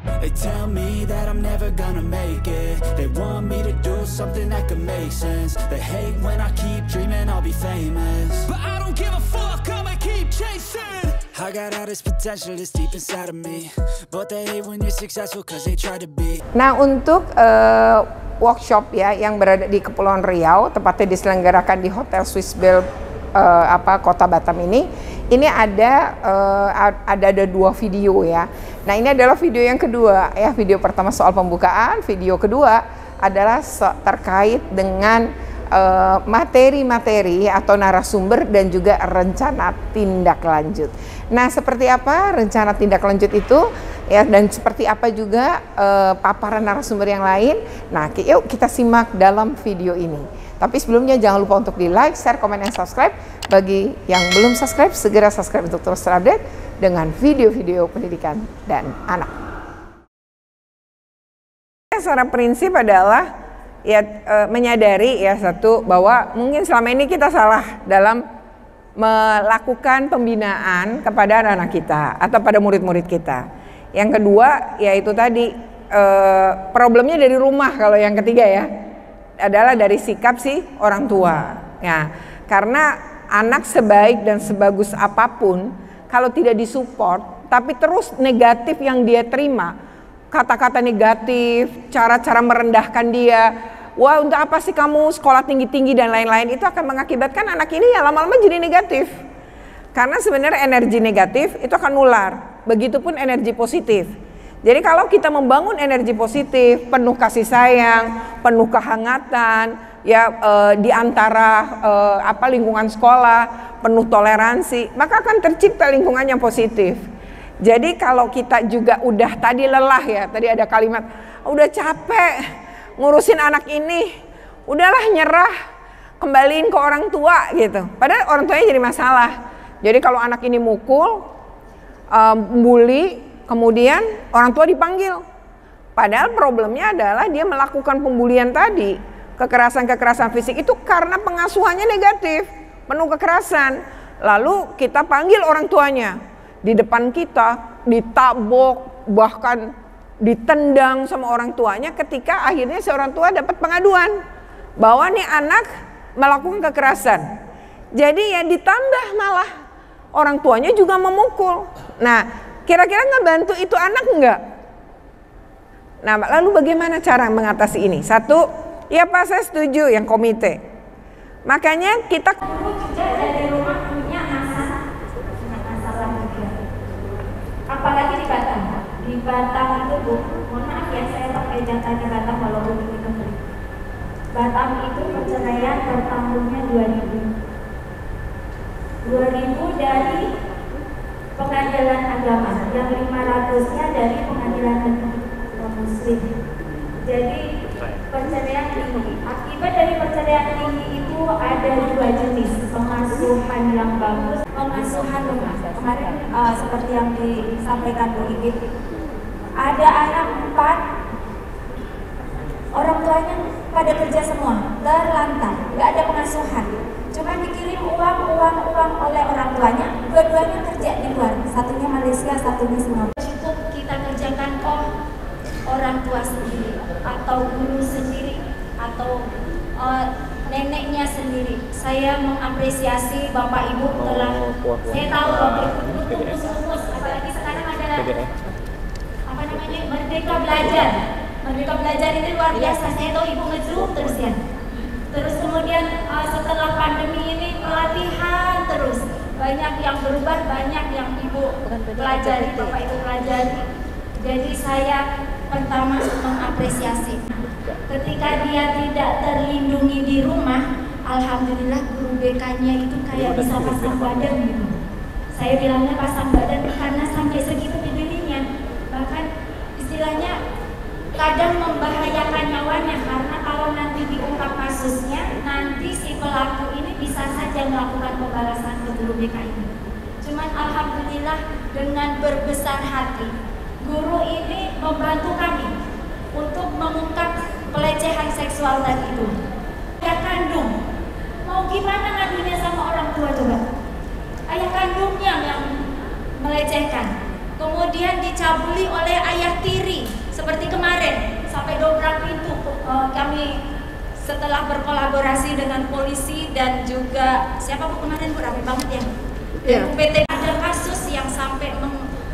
They tell me that I'm never gonna make it. They want me to do something that could make sense. They hate when I keep dreaming I'll be famous, but I don't give a fuck, I'ma keep chasing. I got all this potential that's deep inside of me, but they hate when you're successful cause they try to be. Nah, untuk workshop ya yang berada di Kepulauan Riau, tepatnya diselenggarakan di Hotel Swiss Bell Kota Batam ini ada dua video ya. Nah, ini adalah video yang kedua ya. Video pertama soal pembukaan, video kedua adalah terkait dengan materi-materi atau narasumber dan juga rencana tindak lanjut. Nah, seperti apa rencana tindak lanjut itu ya, dan seperti apa juga paparan narasumber yang lain. Nah, yuk kita simak dalam video ini. Tapi sebelumnya jangan lupa untuk di like, share, komen, dan subscribe. Bagi yang belum subscribe, segera subscribe untuk terus terupdate dengan video-video pendidikan dan anak. Secara prinsip adalah ya menyadari ya satu bahwa mungkin selama ini kita salah dalam melakukan pembinaan kepada anak-anak kita atau pada murid-murid kita. Yang kedua yaitu tadi problemnya dari rumah. Kalau yang ketiga ya adalah dari sikap si orang tua ya, karena anak sebaik dan sebagus apapun kalau tidak disupport tapi terus negatif yang dia terima, kata-kata negatif, cara-cara merendahkan dia, wah untuk apa sih kamu sekolah tinggi-tinggi dan lain-lain, itu akan mengakibatkan anak ini ya lama-lama jadi negatif. Karena sebenarnya energi negatif itu akan nular, begitupun energi positif. Jadi kalau kita membangun energi positif, penuh kasih sayang, penuh kehangatan, ya di antara lingkungan sekolah, penuh toleransi, maka akan tercipta lingkungan yang positif. Jadi kalau kita juga udah tadi lelah ya, tadi ada kalimat, udah capek ngurusin anak ini, udahlah nyerah, kembaliin ke orang tua gitu. Padahal orang tuanya jadi masalah. Jadi kalau anak ini mukul, bully, kemudian orang tua dipanggil. Padahal problemnya adalah dia melakukan pembulian tadi, kekerasan-kekerasan fisik itu karena pengasuhannya negatif, penuh kekerasan. Lalu kita panggil orang tuanya, di depan kita ditabok, bahkan ditendang sama orang tuanya, ketika akhirnya seorang tua dapat pengaduan bahwa nih anak melakukan kekerasan. Jadi ya ditambah malah orang tuanya juga memukul. Nah, kira-kira ngebantu itu anak enggak? Nah, lalu bagaimana cara mengatasi ini? Satu, ya Pak saya setuju yang komite. Makanya kita dari rumah punya masalah juga. Apalagi di Batam. Di Batam itu Bu, mohon maaf ya saya pakai data di Batam walaupun ini kembali. Batam itu perceraian per tahunnya 2000 dari pengadilan agama, yang 500-nya dari pengadilan negeri muslim. Jadi perceraian tinggi. Akibat dari perceraian tinggi itu ada dua jenis, pengasuhan yang bagus, pengasuhan rumah. Kemarin seperti yang disampaikan Bu Igit, ada anak 4, orang tuanya pada kerja semua, terlantar, nggak ada pengasuhan. Cuma dikirim uang oleh orang tuanya, dua-duanya kerja di luar, satunya Malaysia, satunya Singapura. Cukup kita kerjakan orang tua sendiri, atau guru sendiri, atau neneknya sendiri. Saya mengapresiasi Bapak Ibu telah, saya tahu Bapak Ibu tumus-tumus, apalagi sekarang ada Merdeka Belajar. Merdeka Belajar ini luar biasa, saya tahu Ibu nge-zoom terus ya. Terus kemudian setelah pandemi ini pelatihan terus, banyak yang berubah, banyak yang Ibu pelajari, Bapak Ibu pelajari. Jadi saya pertama mengapresiasi. Ketika dia tidak terlindungi di rumah, alhamdulillah guru BK-nya itu kayak bisa pasang badan gitu. Saya bilangnya pasang badan karena sampai segitu dirinya. Bahkan istilahnya kadang membahayakan nyawanya, karena kalau nanti diungkap kasusnya, nanti si pelaku ini bisa saja melakukan pembalasan ke guru BK ini. Cuman alhamdulillah dengan berbesar hati, guru ini membantu kami untuk mengungkap pelecehan seksual tadi itu. Ayah kandung, mau gimana ngadunya sama orang tua coba? Ayah kandungnya yang melecehkan, kemudian dicabuli oleh ayah tiri. mendobrak pintu. Kami setelah berkolaborasi dengan polisi dan juga siapa Bu kemarin Bu, rame banget ya. UPT ada kasus yang sampai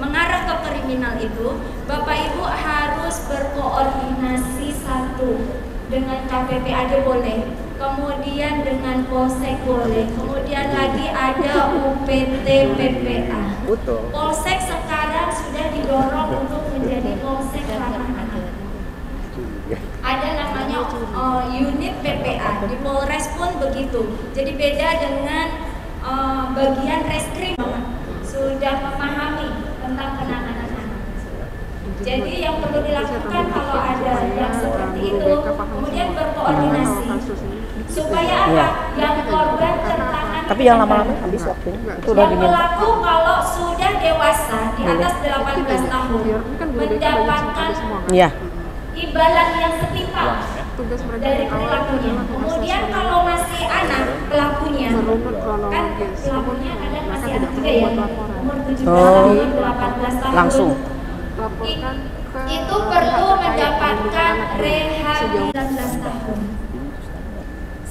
mengarah ke kriminal itu, Bapak Ibu harus berkoordinasi satu dengan KPPAD boleh, kemudian dengan Polsek boleh, kemudian lagi ada UPT PPA. Polsek sekarang sudah didorong untuk menjadi Polsek ramah anak. Ada namanya unit PPA, di Polres pun begitu. Jadi beda dengan bagian reskrim, sudah memahami tentang penanganan anak. Jadi yang perlu dilakukan kalau ada yang seperti itu, kemudian berkoordinasi supaya apa? Yang korban tertangani. Tapi yang lama-lama habis waktunya. Itu udah yang pelaku kalau sudah dewasa di atas 18 tahun mendapatkan imbalan yang setimpal dari perilakunya. Kemudian kalau masih anak pelakunya, kan pelakunya kadang masih anak juga ya, umur 17 tahun, 18 tahun. Langsung. Itu perlu mendapatkan rehabilitasi 19 tahun.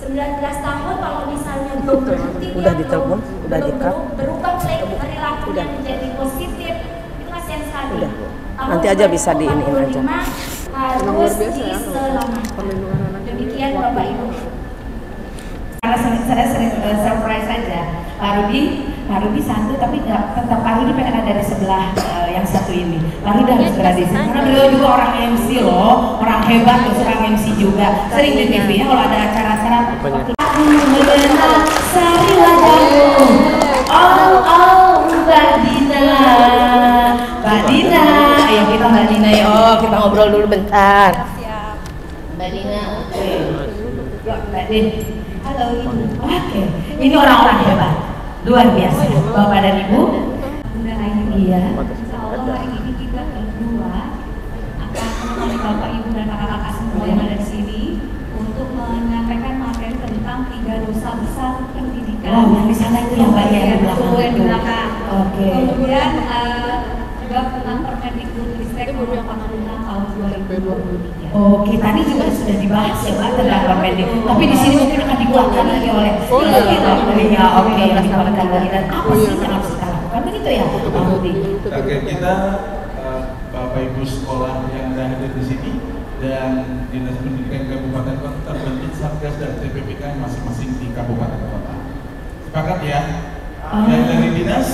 19 tahun kalau misalnya belum berhenti, udah ditelepon, udah dikat, berubah perilakunya menjadi positif, itu kasihan sekali. Nanti aja bisa diiniin aja. Harus diselamatkan. Demikian Bapak Ibu. Karena saya sering surprise saja, Pak Rudi santu tapi nggak, tetap Pak Rudi pengen ada di sebelah yang satu ini. Pak Rudi harus berada di sini karena beliau juga orang MC loh, orang hebat, terus orang MC juga. Sering di TV ya kalau ada acara-acara. Aku mengenal sari wajahmu, Mbak Dina, ayo kita Mbak Dina ya, kita ngobrol dulu bentar. Mbak Dina, oke. Yuk Mbak Din. Halo Ibu. Oke. Ini orang-orang hebat. Luar biasa. Bapak dan Ibu. Bunda Ayu. Iya. Insya Allah hari ini kita berdua akan menemani Bapak Ibu dan kakak-kakak semua yang ada di sini untuk menyampaikan materi tentang 3 dosa besar pendidikan. Oh, yang di sana itu yang Mbak ya di belakang. Di belakang. Oke. Kemudian juga tentang Permendikbudristek nomor 46 tahun 2023. Oke, tadi juga sudah dibahas ya Mbak tentang Permendik. Tapi di sini mungkin akan dikuatkan lagi oleh kita. Ya, oke, yang dikuatkan lagi dan apa sih yang harus kita lakukan begitu ya, Pak Rudi? Target kita Bapak Ibu sekolah yang ada di sini dan Dinas Pendidikan Kabupaten Kota terbentuk Satgas dan TPPK masing-masing di Kabupaten Kota. Sepakat ya? Yang dari dinas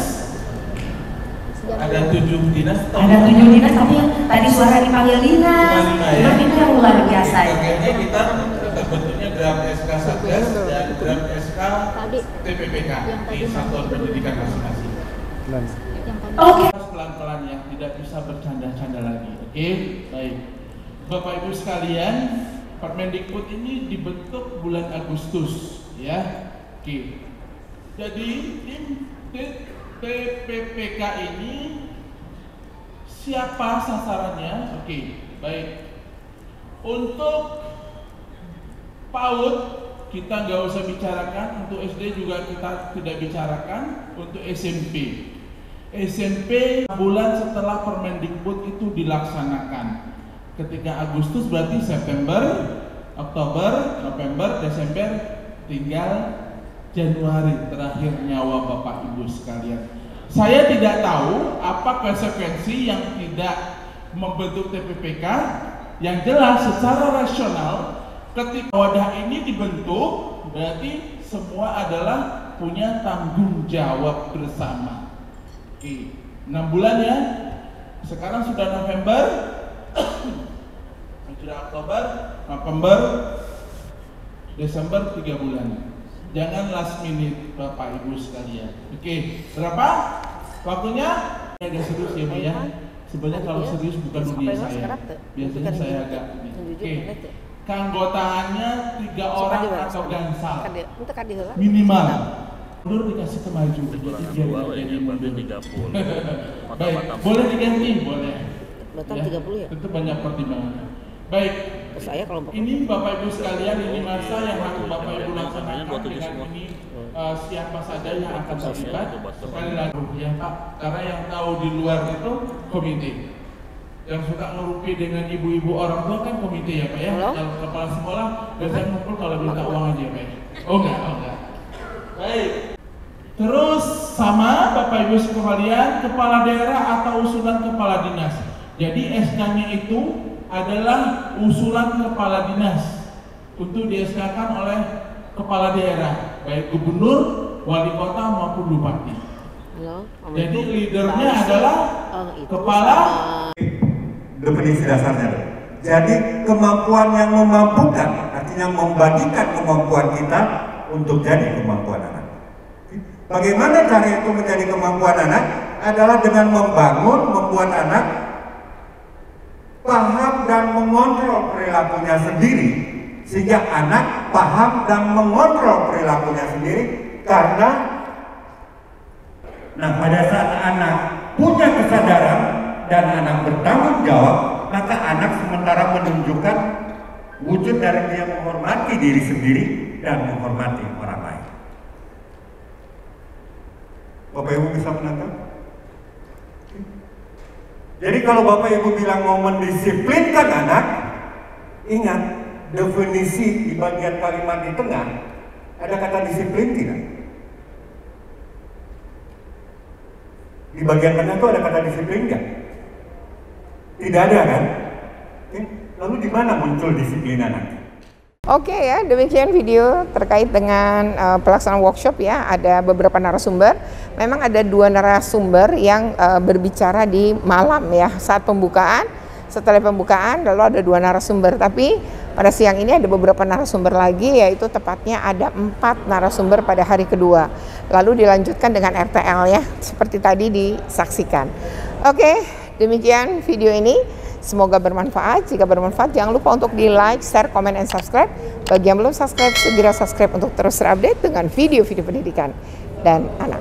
ada 7 dinas. Ada 7 dinas, tapi tadi suara dipanggil dinas. Ya. Itu yang luar biasa. Targetnya kita terbentuknya draft SK Satgas dan draft SK TPPK di satuan pendidikan masing-masing. Oke. Pelan-pelan ya, tidak bisa bercanda-canda lagi. Oke, baik. Bapak Ibu sekalian, Permendikbud ini dibentuk bulan Agustus, ya. Oke. Jadi tim TPPK ini siapa sasarannya? Oke, baik. Untuk PAUD kita nggak usah bicarakan, untuk SD juga kita tidak bicarakan, untuk SMP. SMP bulan setelah Permendikbud itu dilaksanakan. Ketika Agustus berarti September, Oktober, November, Desember, tinggal Januari terakhir nyawa Bapak Ibu sekalian. Saya tidak tahu apa konsekuensi yang tidak membentuk TPPK. Yang jelas secara rasional ketika wadah ini dibentuk berarti semua adalah punya tanggung jawab bersama. Oke, 6 bulan ya. Sekarang sudah November, sudah Oktober, November, Desember 3 bulan. Jangan last minute Bapak Ibu sekalian. Oke, berapa waktunya? Agak serius ya Bu ya. Sebenarnya kalau serius bukan dunia saya. Biasanya saya agak ini. Oke, keanggotaannya 3 orang atau gansal minimal. Mundur dikasih ke maju. Jadi mundur. Baik, boleh diganti, boleh. Datang 30 ya? Itu banyak pertimbangan. Baik. Saya kalau ini Bapak Ibu sekalian, ini masa yang harus Bapak Ibu laksanakan dengan ini siapa saja yang akan terlibat. Sekali lagi ya Pak, karena yang tahu di luar itu komite. yang suka ngerupi dengan ibu-ibu orang tua kan komite ya Pak ya. Halo? Kalau kepala sekolah biasanya ngumpul kalau minta uang aja Pak ya. Oh enggak. Baik. Terus sama Bapak Ibu sekalian, kepala daerah atau usulan kepala dinas. Jadi SK-nya itu adalah usulan kepala dinas untuk di-SK-kan oleh kepala daerah, baik gubernur, wali kota maupun bupati. Jadi leadernya adalah kepala. Definisi dasarnya. Jadi kemampuan yang memampukan, artinya membagikan kemampuan kita untuk jadi kemampuan anak. Bagaimana cara itu menjadi kemampuan anak? Adalah dengan membuat anak paham dan mengontrol perilakunya sendiri, sehingga anak paham dan mengontrol perilakunya sendiri. Karena pada saat anak punya kesadaran dan anak bertanggung jawab, maka anak sementara menunjukkan wujud dari dia menghormati diri sendiri dan menghormati orang lain. Bapak Ibu bisa menangkap? Jadi kalau Bapak Ibu bilang mau mendisiplinkan anak, ingat definisi di bagian kalimat di tengah ada kata disiplin tidak? Di bagian tengah itu ada kata disiplin nggak? Tidak ada kan? Lalu di mana muncul disiplin anak? Oke ya, demikian video terkait dengan pelaksanaan workshop ya. Ada beberapa narasumber. Memang ada 2 narasumber yang berbicara di malam ya saat pembukaan. Setelah pembukaan lalu ada 2 narasumber. Tapi pada siang ini ada beberapa narasumber lagi, yaitu tepatnya ada 4 narasumber pada hari kedua. Lalu dilanjutkan dengan RTL ya, seperti tadi disaksikan. Oke, demikian video ini. Semoga bermanfaat. Jika bermanfaat, jangan lupa untuk di like, share, komen, dan subscribe. Bagi yang belum subscribe, segera subscribe untuk terus terupdate dengan video-video pendidikan dan anak.